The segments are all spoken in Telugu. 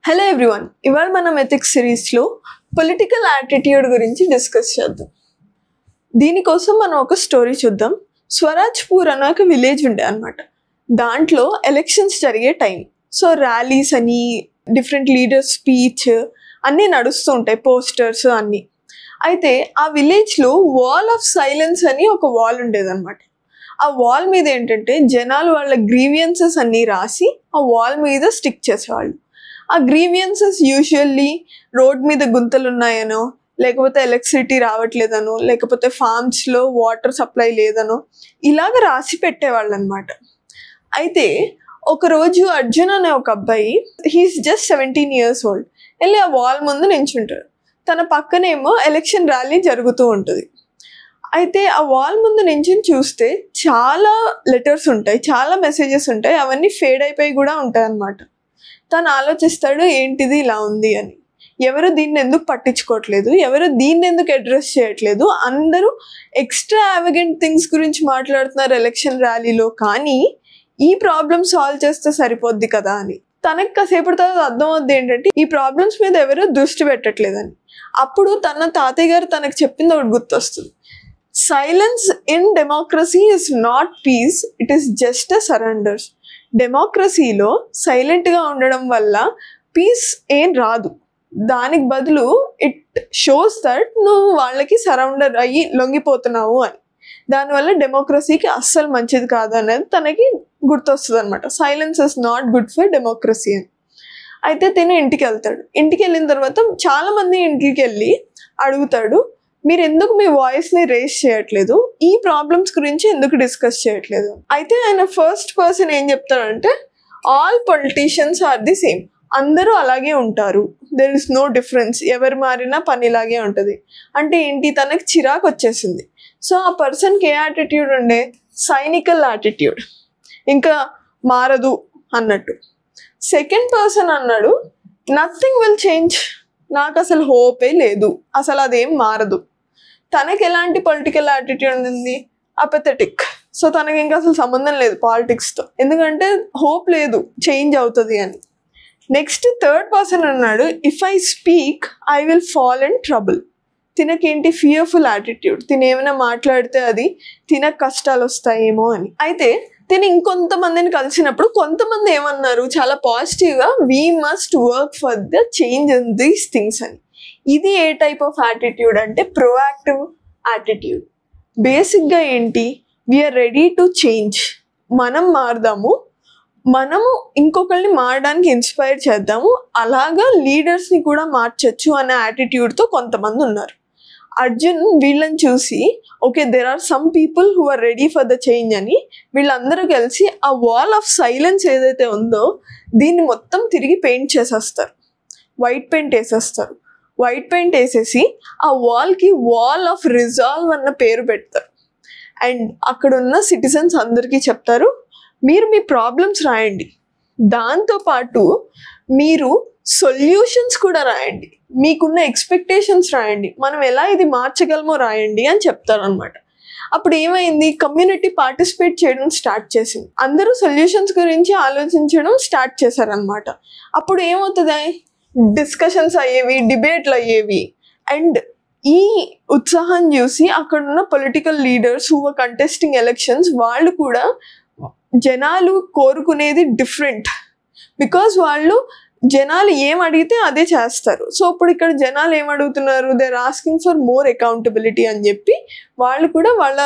హలో ఎవ్రీవన్, ఇవాళ మనం ఎథిక్స్ సిరీస్లో పొలిటికల్ యాటిట్యూడ్ గురించి డిస్కస్ చేద్దాం. దీనికోసం మనం ఒక స్టోరీ చూద్దాం. స్వరాజ్పూర్ అనే ఒక విలేజ్ ఉండే అనమాట. దాంట్లో ఎలక్షన్స్ జరిగే టైం. సో ర్యాలీస్ అని, డిఫరెంట్ లీడర్స్ స్పీచ్ అన్నీ నడుస్తూ ఉంటాయి, పోస్టర్స్ అన్నీ. అయితే ఆ విలేజ్లో వాల్ ఆఫ్ సైలెన్స్ అని ఒక వాల్ ఉండేదన్నమాట. ఆ వాల్ మీద ఏంటంటే జనాలు వాళ్ళ గ్రీవియన్సెస్ అన్నీ రాసి ఆ వాల్ మీద స్టిక్ చేసేవాళ్ళు. ఆ గ్రీవియన్సెస్ యూజువల్లీ రోడ్ మీద గుంతలు ఉన్నాయనో, లేకపోతే ఎలక్ట్రిసిటీ రావట్లేదనో, లేకపోతే ఫార్మ్స్లో వాటర్ సప్లై లేదనో ఇలాగ రాసి పెట్టేవాళ్ళు అనమాట. అయితే ఒకరోజు అర్జున్ అనే ఒక అబ్బాయి, హీస్ జస్ట్ 17 years old, వెళ్ళి ఆ వాల్ ముందు నించుంటాడు. తన పక్కనేమో ఎలక్షన్ ర్యాలీ జరుగుతూ ఉంటుంది. అయితే ఆ వాల్ ముందు నుంచి చూస్తే చాలా లెటర్స్ ఉంటాయి, చాలా మెసేజెస్ ఉంటాయి, అవన్నీ ఫేడ్ అయిపోయి కూడా ఉంటాయి అన్నమాట. తను ఆలోచిస్తాడు, ఏంటిది ఇలా ఉంది అని. ఎవరు దీన్ని ఎందుకు పట్టించుకోవట్లేదు, ఎవరు దీన్ని ఎందుకు అడ్రస్ చేయట్లేదు, అందరూ ఎక్స్ట్రా యావిగెంట్ థింగ్స్ గురించి మాట్లాడుతున్నారు ఎలక్షన్ ర్యాలీలో, కానీ ఈ ప్రాబ్లమ్ సాల్వ్ చేస్తే సరిపోద్ది కదా అని. తనకి కాసేపటి తర్వాత అర్థమవుద్ది ఏంటంటే ఈ ప్రాబ్లమ్స్ మీద ఎవరు దృష్టి పెట్టట్లేదని. అప్పుడు తన తాతయ్య గారు తనకు చెప్పింది ఒకటి గుర్తొస్తుంది. Silence in democracy is not peace, it is just a surrenders. డెమోక్రసీలో సైలెంట్గా ఉండడం వల్ల పీస్ ఏం రాదు, దానికి బదులు ఇట్ షోస్ దట్ నువ్వు వాళ్ళకి సరౌండర్ అయ్యి లొంగిపోతున్నావు అని. దానివల్ల డెమోక్రసీకి అస్సలు మంచిది కాదు అనేది తనకి గుర్తొస్తుంది అనమాట. Silence is not good for democracy అని. అయితే తిను ఇంటికి వెళ్తాడు. ఇంటికి వెళ్ళిన తర్వాత చాలామంది ఇంటికి వెళ్ళి అడుగుతాడు, మీరు ఎందుకు మీ వాయిస్ని రేస్ చేయట్లేదు, ఈ ప్రాబ్లమ్స్ గురించి ఎందుకు డిస్కస్ చేయట్లేదు. అయితే ఆయన ఫస్ట్ పర్సన్ ఏం చెప్తాడంటే, all politicians are the same, అందరూ అలాగే ఉంటారు, దెర్ ఇస్ నో డిఫరెన్స్, ఎవరు మారినా పని ఇలాగే ఉంటుంది. అంటే ఏంటి, తనకి చిరాకు వచ్చేసింది. సో ఆ పర్సన్కి ఏ యాటిట్యూడ్ ఉండే, సైనికల్ యాటిట్యూడ్, ఇంకా మారదు అన్నట్టు. సెకండ్ పర్సన్ అన్నాడు, నథింగ్ విల్ చేంజ్, నాకు అసలు హోపే లేదు, అసలు అదేం మారదు. తనకి ఎలాంటి పొలిటికల్ యాటిట్యూడ్ ఉంది, అపెథెటిక్. సో తనకి ఇంకా అసలు సంబంధం లేదు పాలిటిక్స్తో, ఎందుకంటే హోప్ లేదు చేంజ్ అవుతుంది అని. నెక్స్ట్ థర్డ్ పర్సన్ అన్నాడు, if I speak I will fall in trouble. తినకేంటి, ఫియర్ఫుల్ యాటిట్యూడ్, తినేమైనా మాట్లాడితే అది తినకు కష్టాలు వస్తాయేమో అని. అయితే తిని ఇంకొంతమందిని కలిసినప్పుడు కొంతమంది ఏమన్నారు చాలా పాజిటివ్గా, we must work for the change in these things అని. ఇది ఏ టైప్ ఆఫ్ యాటిట్యూడ్ అంటే ప్రోయాక్టివ్ యాటిట్యూడ్. బేసిక్గా ఏంటి, వీఆర్ రెడీ టు చేంజ్, మనం మారుదాము, మనము ఇంకొకరిని మారడానికి ఇన్స్పైర్ చేద్దాము, అలాగా లీడర్స్ని కూడా మార్చచ్చు అనే యాటిట్యూడ్తో కొంతమంది ఉన్నారు. అర్జున్ వీళ్ళని చూసి, okay there are some people who are ready for the change అని వీళ్ళందరూ కలిసి ఆ వాల్ ఆఫ్ సైలెన్స్ ఏదైతే ఉందో దీన్ని మొత్తం తిరిగి పెయింట్ చేసేస్తారు, వైట్ పెయింట్ వేసేస్తారు. వైట్ పెయింట్ వేసేసి ఆ వాల్కి వాల్ ఆఫ్ రిజాల్వ్ అన్న పేరు పెడతారు. అండ్ అక్కడున్న సిటిజన్స్ అందరికీ చెప్తారు, మీరు మీ ప్రాబ్లమ్స్ రాయండి, దాంతోపాటు మీరు సొల్యూషన్స్ కూడా రాయండి, మీకున్న ఎక్స్పెక్టేషన్స్ రాయండి, మనం ఎలా ఇది మార్చగలమో రాయండి అని చెప్తారు అనమాట. అప్పుడు ఏమైంది, కమ్యూనిటీ పార్టిసిపేట్ చేయడం స్టార్ట్ చేసింది, అందరూ సొల్యూషన్స్ గురించి ఆలోచించడం స్టార్ట్ చేశారనమాట. అప్పుడు ఏమవుతుంది, డిస్కషన్స్ అయ్యేవి, డిబేట్లు అయ్యేవి. అండ్ ఈ ఉత్సాహం చూసి అక్కడున్న political leaders who are contesting elections వాళ్ళు కూడా జనాలు కోరుకునేది డిఫరెంట్, బికాజ్ వాళ్ళు జనాలు ఏం అడిగితే అదే చేస్తారు. సో ఇప్పుడు ఇక్కడ జనాలు ఏం అడుగుతున్నారు, they are asking for more accountability అని చెప్పి వాళ్ళు కూడా వాళ్ళ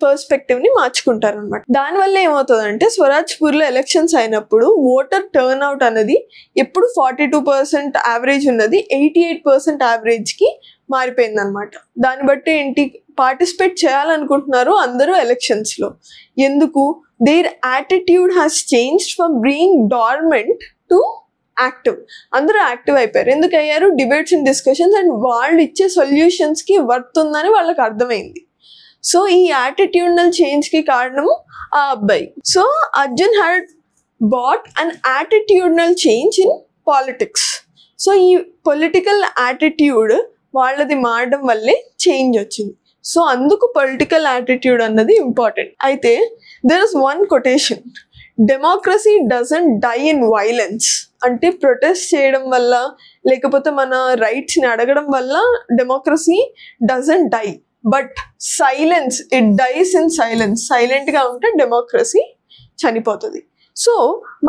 పర్స్పెక్టివ్ని మార్చుకుంటారు అనమాట. దానివల్ల ఏమవుతుందంటే స్వరాజ్పూర్లో ఎలక్షన్స్ అయినప్పుడు ఓటర్ టర్న్ అవుట్ అనేది ఎప్పుడు 42% యావరేజ్ ఉన్నది 88% యావరేజ్కి మారిపోయింది అనమాట. దాన్ని బట్టి ఏంటి, పార్టిసిపేట్ చేయాలనుకుంటున్నారు అందరూ ఎలక్షన్స్లో. ఎందుకు, their attitude has changed from being dormant to active. అందరూ యాక్టివ్ అయిపోయారు. ఎందుకు అయ్యారు, డిబేట్స్ అండ్ డిస్కషన్స్, అండ్ వాళ్ళు ఇచ్చే సొల్యూషన్స్కి వర్త్ ఉందని వాళ్ళకి అర్థమైంది. సో ఈ యాటిట్యూడ్నల్ చేంజ్కి కారణము ఆ అబ్బాయి. So Arjun had bought an attitudinal change in politics. So ఈ పొలిటికల్ యాటిట్యూడ్ వాళ్ళది మారడం వల్లే చేంజ్ వచ్చింది. సో అందుకు పొలిటికల్ యాటిట్యూడ్ అన్నది ఇంపార్టెంట్. అయితే there is one quotation, democracy doesn't die in violence. అంటే ప్రొటెస్ట్ చేయడం వల్ల లేకపోతే మన రైట్స్ని అడగడం వల్ల democracy doesn't die, but silence, it dies in silence. సైలెంట్గా ఉంటే డెమోక్రసీ చనిపోతుంది. సో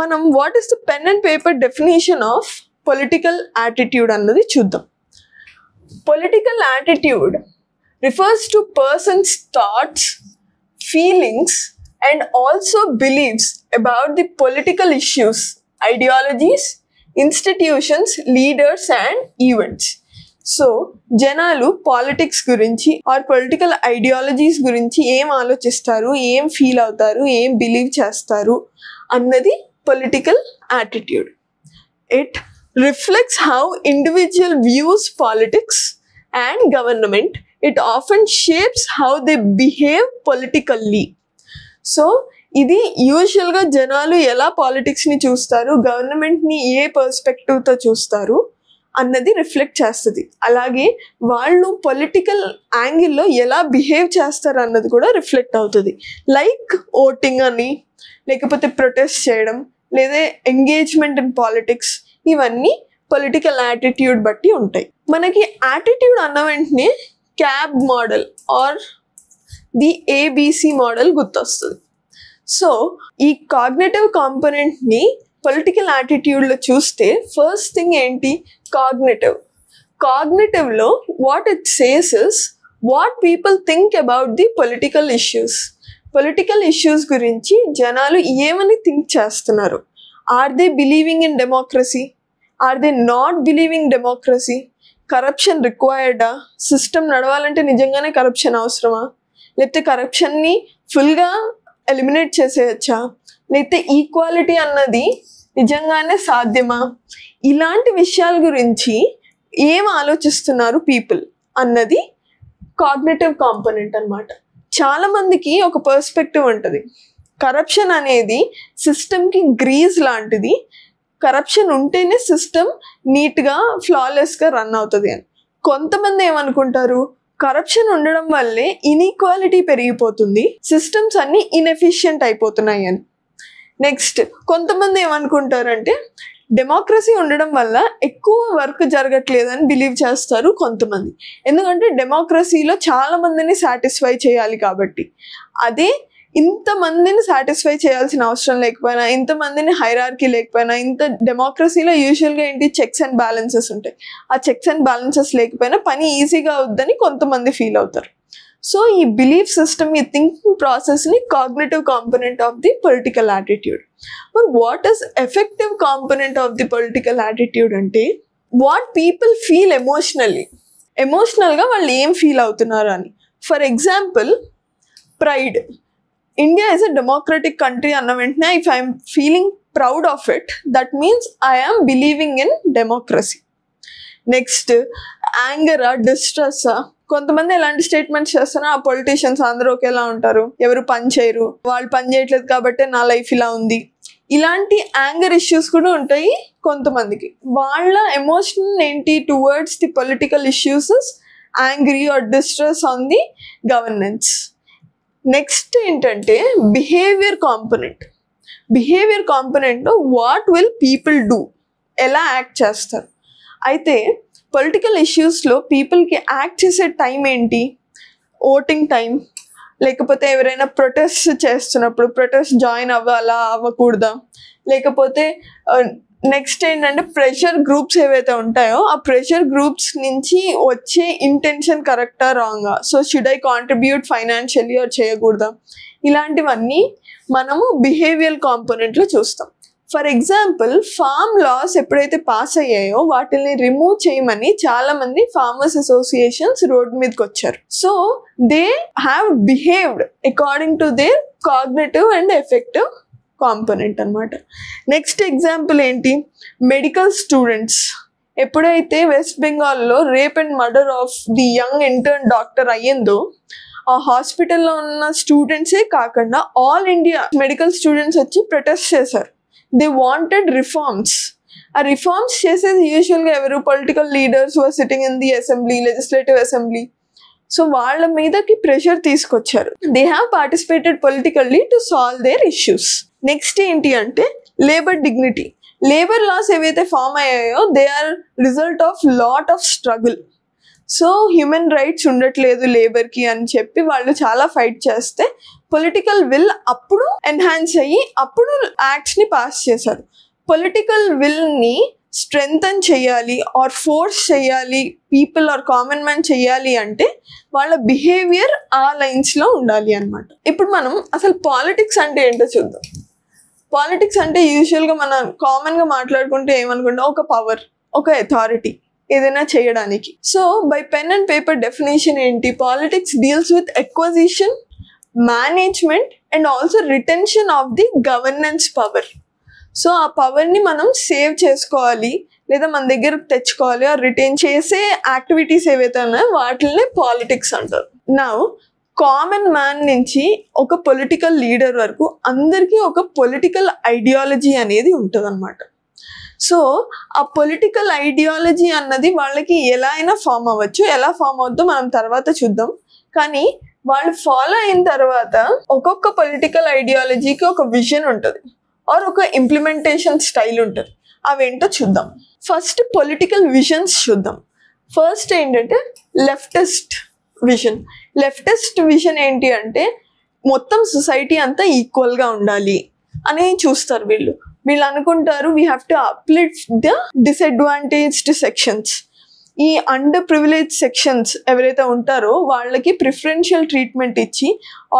మనం what is the pen and paper definition of political attitude అన్నది చూద్దాం. Political attitude refers to person's thoughts, feelings, and also beliefs about the political issues, ideologies, institutions, leaders, and events. So జనాలు పాలిటిక్స్ గురించి ఆర్ పొలిటికల్ ఐడియాలజీస్ గురించి ఏం ఆలోచిస్తారు, ఏం ఫీల్ అవుతారు, ఏం బిలీవ్ చేస్తారు అన్నది political attitude. It reflects how individual views politics and government. It often shapes how they behave politically. So ఇది యూజువల్గా జనాలు ఎలా పాలిటిక్స్ని చూస్తారు, గవర్నమెంట్ని ఏ పర్స్పెక్టివ్తో చూస్తారు అన్నది రిఫ్లెక్ట్ చేస్తుంది. అలాగే వాళ్ళు పొలిటికల్ యాంగిల్లో ఎలా బిహేవ్ చేస్తారు అన్నది కూడా రిఫ్లెక్ట్ అవుతుంది. లైక్ ఓటింగ్ అని, లేకపోతే ప్రొటెస్ట్ చేయడం, లేదా ఎంగేజ్మెంట్ ఇన్ పాలిటిక్స్, ఇవన్నీ పొలిటికల్ యాటిట్యూడ్ బట్టి ఉంటాయి. మనకి యాటిట్యూడ్ అన్న వెంటనే CAB model or the ABC model గుర్తొస్తుంది. సో ఈ కాగ్నిటివ్ కాంపోనెంట్ని పొలిటికల్ యాటిట్యూడ్లో చూస్తే ఫస్ట్ థింగ్ ఏంటి, కాగ్నిటివ్లో what it says is what people think about the political issues గురించి జనాలు ఏమని థింక్ చేస్తున్నారు. Are they believing in democracy, are they not believing democracy, corruption రిక్వైర్డా, సిస్టమ్ నడవాలంటే నిజంగానే కరప్షన్ అవసరమా, లేకపోతే కరప్షన్ని ఫుల్గా ఎలిమినేట్ చేసేయచ్చా, లేకపోతే ఈక్వాలిటీ అన్నది నిజంగానే సాధ్యమా, ఇలాంటి విషయాల గురించి ఏం ఆలోచిస్తున్నారు పీపుల్ అన్నది కాగ్నిటివ్ కాంపోనెంట్ అన్నమాట. చాలామందికి ఒక పర్స్పెక్టివ్ ఉంటుంది, కరప్షన్ అనేది సిస్టమ్కి గ్రీజ్ లాంటిది, కరప్షన్ ఉంటేనే సిస్టమ్ నీట్గా ఫ్లాలెస్గా రన్ అవుతుంది అని. కొంతమంది ఏమనుకుంటారు, కరప్షన్ ఉండడం వల్లే ఇన్ఈక్వాలిటీ పెరిగిపోతుంది, సిస్టమ్స్ అన్నీ ఇన్ఎఫిషియంట్ అయిపోతున్నాయి అని. నెక్స్ట్ కొంతమంది ఏమనుకుంటారంటే డెమోక్రసీ ఉండడం వల్ల ఎక్కువ వర్క్ జరగట్లేదని బిలీవ్ చేస్తారు కొంతమంది. ఎందుకంటే డెమోక్రసీలో చాలామందిని సాటిస్ఫై చేయాలి కాబట్టి. అదే ఇంతమందిని సాటిస్ఫై చేయాల్సిన అవసరం లేకపోయినా, ఇంతమందిని హైరార్కీ లేకపోయినా, ఇంత డెమోక్రసీలో యూజువల్గా ఏంటి చెక్స్ అండ్ బ్యాలెన్సెస్ ఉంటాయి. ఆ చెక్స్ అండ్ బ్యాలెన్సెస్ లేకపోయినా పని ఈజీగా అవుద్దని కొంతమంది ఫీల్ అవుతారు. సో ఈ బిలీఫ్ సిస్టమ్, ఈ థింకింగ్ ప్రాసెస్ని cognitive component of the political attitude. మరి what is effective component of the political attitude అంటే వాట్ పీపుల్ ఫీల్ ఎమోషనల్గా వాళ్ళు ఏం ఫీల్ అవుతున్నారు అని. For example pride. India is a democratic country అన్న వెంటనే if I am feeling proud of it, that means I am believing in democracy. Next anger, distress. కొంతమంది ఎలాంటి స్టేట్మెంట్స్ చేస్తారో ఆ పొలిటీషియన్స్ అందరూ ఒకేలా ఉంటారు, ఎవరు పని చేయరు, వాళ్ళు పని చేయట్లేదు కాబట్టి నా లైఫ్ ఇలా ఉంది, ఇలాంటి యాంగర్ ఇష్యూస్ కూడా ఉంటాయి కొంతమందికి. వాళ్ళ ఎమోషన్ ఏంటి towards the political issues, angry or distress on the governance. Next ఏంటంటే behaviour component what will people do, ఎలా యాక్ట్ చేస్తారు. అయితే పొలిటికల్ ఇష్యూస్లో పీపుల్కి యాక్ట్ చేసే టైం ఏంటి, ఓటింగ్ టైం, లేకపోతే ఎవరైనా ప్రొటెస్ట్ చేస్తున్నప్పుడు ప్రొటెస్ట్ జాయిన్ అవ్వాలా అవ్వకూడదా, లేకపోతే నెక్స్ట్ ఏంటంటే ప్రెషర్ గ్రూప్స్ ఏవైతే ఉంటాయో ఆ ప్రెషర్ గ్రూప్స్ నుంచి వచ్చే ఇంటెన్షన్ కరెక్టా రాంగా, so should I contribute financially or చేయకూడదా, ఇలాంటివన్నీ మనము బిహేవియర్ కాంపోనెంట్లో చూస్తాం. ఫర్ ఎగ్జాంపుల్ ఫార్మ్ లాస్ ఎప్పుడైతే పాస్ అయ్యాయో వాటిని రిమూవ్ చేయమని చాలామంది ఫార్మర్స్ అసోసియేషన్స్ రోడ్ మీదకి వచ్చారు. So they have behaved according to their cognitive and effective component అనమాట. నెక్స్ట్ ఎగ్జాంపుల్ ఏంటి, మెడికల్ స్టూడెంట్స్. ఎప్పుడైతే వెస్ట్ బెంగాల్లో rape and murder of the young intern doctor అయ్యిందో ఆ హాస్పిటల్లో ఉన్న స్టూడెంట్సే కాకుండా ఆల్ ఇండియా మెడికల్ స్టూడెంట్స్ వచ్చి ప్రొటెస్ట్ చేశారు. They wanted reforms. ఆ రిఫార్మ్స్ చేసేది యూజువల్గా ఎవరు, political leaders who are sitting in the assembly, legislative assembly. So వాళ్ళ మీదకి ప్రెషర్ తీసుకొచ్చారు. They have participated politically to solve their issues. Next ఏంటి అంటే లేబర్ డిగ్నిటీ. లేబర్ లాస్ ఏవైతే ఫామ్ అయ్యాయో they are result of lot of struggle. So human rights ఉండట్లేదు లేబర్కి అని చెప్పి వాళ్ళు చాలా ఫైట్ చేస్తే పొలిటికల్ విల్ అప్పుడు ఎన్హాన్స్ అయ్యి అప్పుడు యాక్ట్స్ని పాస్ చేశారు. పొలిటికల్ విల్ని స్ట్రెంగ్తన్ చేయాలి ఆర్ ఫోర్స్ చేయాలి, పీపుల్ ఆర్ కామన్ మ్యాన్ చేయాలి అంటే వాళ్ళ బిహేవియర్ ఆ లైన్స్లో ఉండాలి అనమాట. ఇప్పుడు మనం అసలు పాలిటిక్స్ అంటే ఏంటో చూద్దాం. పాలిటిక్స్ అంటే యూజువల్గా మనం కామన్గా మాట్లాడుకుంటే ఏమనుకుంటాం, ఒక పవర్, ఒక అథారిటీ ఏదైనా చేయడానికి. So by pen and paper definition ఏంటి, politics deals with acquisition, management and also retention of the governance power. So ఆ పవర్ని మనం సేవ్ చేసుకోవాలి లేదా మన దగ్గర తెచ్చుకోవాలి, ఆ రిటైన్ చేసే యాక్టివిటీస్ ఏవైతే ఉన్నాయో వాటిని పాలిటిక్స్ అంటారు. నౌ కామన్ మ్యాన్ నుంచి ఒక పొలిటికల్ లీడర్ వరకు అందరికీ ఒక పొలిటికల్ ఐడియాలజీ అనేది ఉంటుంది అనమాట. సో ఆ పొలిటికల్ ఐడియాలజీ అన్నది వాళ్ళకి ఎలా అయినా ఫామ్ అవ్వచ్చు, ఎలా ఫామ్ అవుద్దో మనం తర్వాత చూద్దాం. కానీ వాళ్ళు ఫాలో అయిన తర్వాత ఒక్కొక్క పొలిటికల్ ఐడియాలజీకి ఒక విజన్ ఉంటుంది ఆర్ ఒక ఇంప్లిమెంటేషన్ స్టైల్ ఉంటుంది. అవేంటో చూద్దాం. ఫస్ట్ పొలిటికల్ విజన్స్ చూద్దాం. ఫస్ట్ ఏంటంటే లెఫ్టిస్ట్ విజన్. లెఫ్టిస్ట్ విజన్ ఏంటి అంటే మొత్తం సొసైటీ అంతా ఈక్వల్గా ఉండాలి అని చూస్తారు వీళ్ళు. వీళ్ళు అనుకుంటారు we have to uplift the disadvantaged sections. ఈ అండర్ ప్రివిలేజ్ సెక్షన్స్ ఎవరైతే ఉంటారో వాళ్ళకి ప్రిఫరెన్షియల్ ట్రీట్మెంట్ ఇచ్చి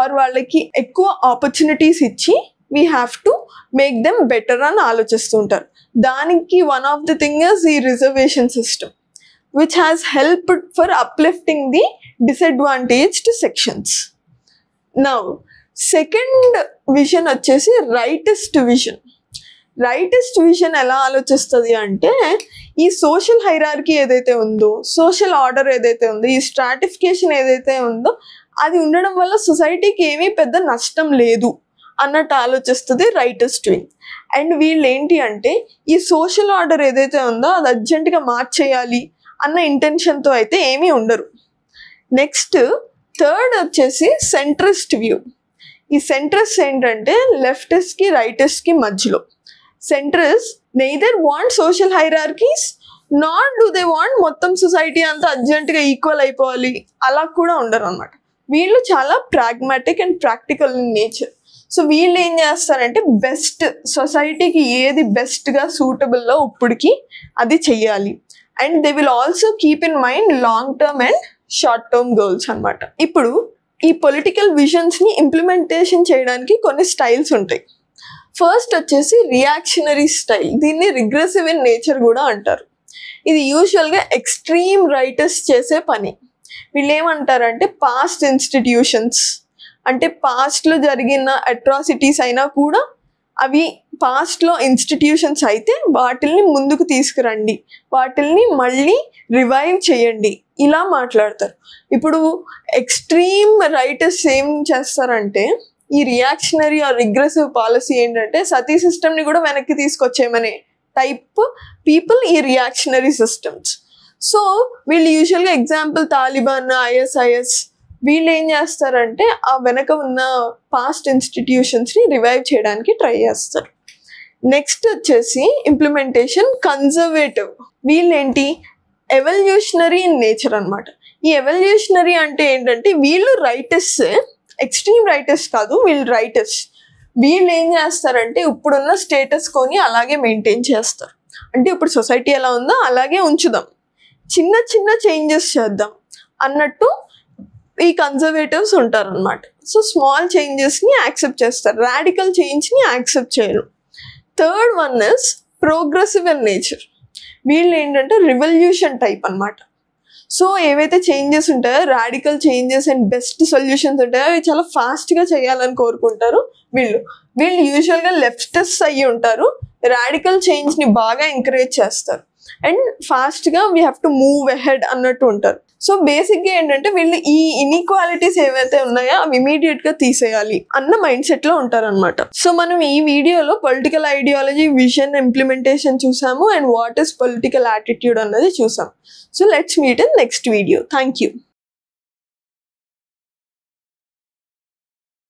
ఆర్ వాళ్ళకి ఎక్కువ ఆపర్చునిటీస్ ఇచ్చి we have to make them better అని ఆలోచిస్తుంటారు. దానికి one of the thing is ఈ reservation system which has helped for uplifting the disadvantaged sections. Now second vision వచ్చేసి రైటిస్ట్ విజన్. రైటిస్ట్ విజన్ ఎలా ఆలోచిస్తుంది అంటే ఈ సోషల్ హైరార్కీ ఏదైతే ఉందో, సోషల్ ఆర్డర్ ఏదైతే ఉందో, ఈ స్ట్రాటిఫికేషన్ ఏదైతే ఉందో అది ఉండడం వల్ల సొసైటీకి ఏమీ పెద్ద నష్టం లేదు అన్నట్టు ఆలోచిస్తుంది రైటిస్ట్ వింగ్. అండ్ వీళ్ళు ఏంటి అంటే ఈ సోషల్ ఆర్డర్ ఏదైతే ఉందో అది అర్జెంటుగా మార్చేయాలి అన్న ఇంటెన్షన్తో అయితే ఏమీ ఉండరు. నెక్స్ట్ థర్డ్ వచ్చేసి సెంట్రిస్ట్ వ్యూ. ఈ సెంట్రిస్ట్ ఏంటంటే లెఫ్టిస్ట్కి రైటిస్ట్కి మధ్యలో. Centrist neither want social hierarchies not do they want మొత్తం సొసైటీ అంతా అర్జెంటుగా ఈక్వల్ అయిపోవాలి, అలా కూడా ఉండరు అనమాట. వీళ్ళు చాలా pragmatic and practical in nature. So వీళ్ళు ఏం చేస్తారంటే బెస్ట్ సొసైటీకి ఏది బెస్ట్గా సూటబుల్లో ఇప్పటికి అది చెయ్యాలి. And they will also keep in mind long term and short term goals అనమాట. ఇప్పుడు ఈ పొలిటికల్ విజన్స్ని ఇంప్లిమెంటేషన్ చేయడానికి కొన్ని స్టైల్స్ ఉంటాయి. ఫస్ట్ వచ్చేసి రియాక్షనరీ స్టైల్. దీన్ని రిగ్రెసివ్ ఇన్ నేచర్ కూడా అంటారు. ఇది యూజువల్గా ఎక్స్ట్రీమ్ రైటర్స్ చేసే పని. వీళ్ళు ఏమంటారంటే పాస్ట్ ఇన్స్టిట్యూషన్స్ అంటే పాస్ట్లో జరిగిన అట్రాసిటీస్ అయినా కూడా అవి పాస్ట్లో ఇన్స్టిట్యూషన్స్ అయితే వాటిల్ని ముందుకు తీసుకురండి, వాటిల్ని మళ్ళీ రివైవ్ చేయండి, ఇలా మాట్లాడతారు. ఇప్పుడు ఎక్స్ట్రీమ్ రైటర్స్ ఏం చేస్తారంటే ఈ రియాక్షనరీ ఆర్ రిగ్రెసివ్ పాలసీ ఏంటంటే సతీ సిస్టమ్ని కూడా వెనక్కి తీసుకొచ్చేయమనే టైప్ పీపుల్ ఈ రియాక్షనరీ సిస్టమ్స్. సో వీళ్ళు యూజువల్గా ఎగ్జాంపుల్ తాలిబాన్, ఐఎస్ఐఎస్ వీళ్ళు ఏం చేస్తారంటే ఆ వెనక ఉన్న పాస్ట్ ఇన్స్టిట్యూషన్స్ని రివైవ్ చేయడానికి ట్రై చేస్తారు. నెక్స్ట్ వచ్చేసి ఇంప్లిమెంటేషన్ కన్జర్వేటివ్. వీళ్ళేంటి ఎవల్యూషనరీ ఇన్ నేచర్ అనమాట. ఈ ఎవల్యూషనరీ అంటే ఏంటంటే వీళ్ళు రైటర్స్, ఎక్స్ట్రీమ్ రైటర్స్ కాదు, వీళ్ళు రైటర్స్. వీళ్ళు ఏం చేస్తారంటే ఇప్పుడున్న స్టేటస్ కొని అలాగే మెయింటైన్ చేస్తారు. అంటే ఇప్పుడు సొసైటీ ఎలా ఉందో అలాగే ఉంచుదాం, చిన్న చిన్న చేంజెస్ చేద్దాం అన్నట్టు ఈ కన్జర్వేటివ్స్ ఉంటారనమాట. సో స్మాల్ చేంజెస్ని యాక్సెప్ట్ చేస్తారు, రాడికల్ చేంజ్ని యాక్సెప్ట్ చేయరు. Third one is progressive in nature. వీళ్ళు ఏంటంటే రివల్యూషన్ టైప్ అనమాట. సో ఏవైతే చేంజెస్ ఉంటాయో radical changes and best solutions ఉంటాయో అవి చాలా ఫాస్ట్గా చేయాలని కోరుకుంటారు వీళ్ళు. వీళ్ళు యూజువల్గా లెఫ్టిస్ట్ అయ్యి ఉంటారు, రాడికల్ చేంజ్ని బాగా ఎంకరేజ్ చేస్తారు అండ్ ఫాస్ట్గా we have to move ahead అన్నట్టు ఉంటారు. సో బేసిక్గా ఏంటంటే వీళ్ళు ఈ ఇన్ఈక్వాలిటీస్ ఏవైతే ఉన్నాయో అవి ఇమీడియట్గా తీసేయాలి అన్న మైండ్ సెట్లో ఉంటారనమాట. సో మనం ఈ వీడియోలో పొలిటికల్ ఐడియాలజీ, విజన్, ఇంప్లిమెంటేషన్ చూసాము and what is political attitude అన్నది చూసాం. So let's meet in next video. Thank you.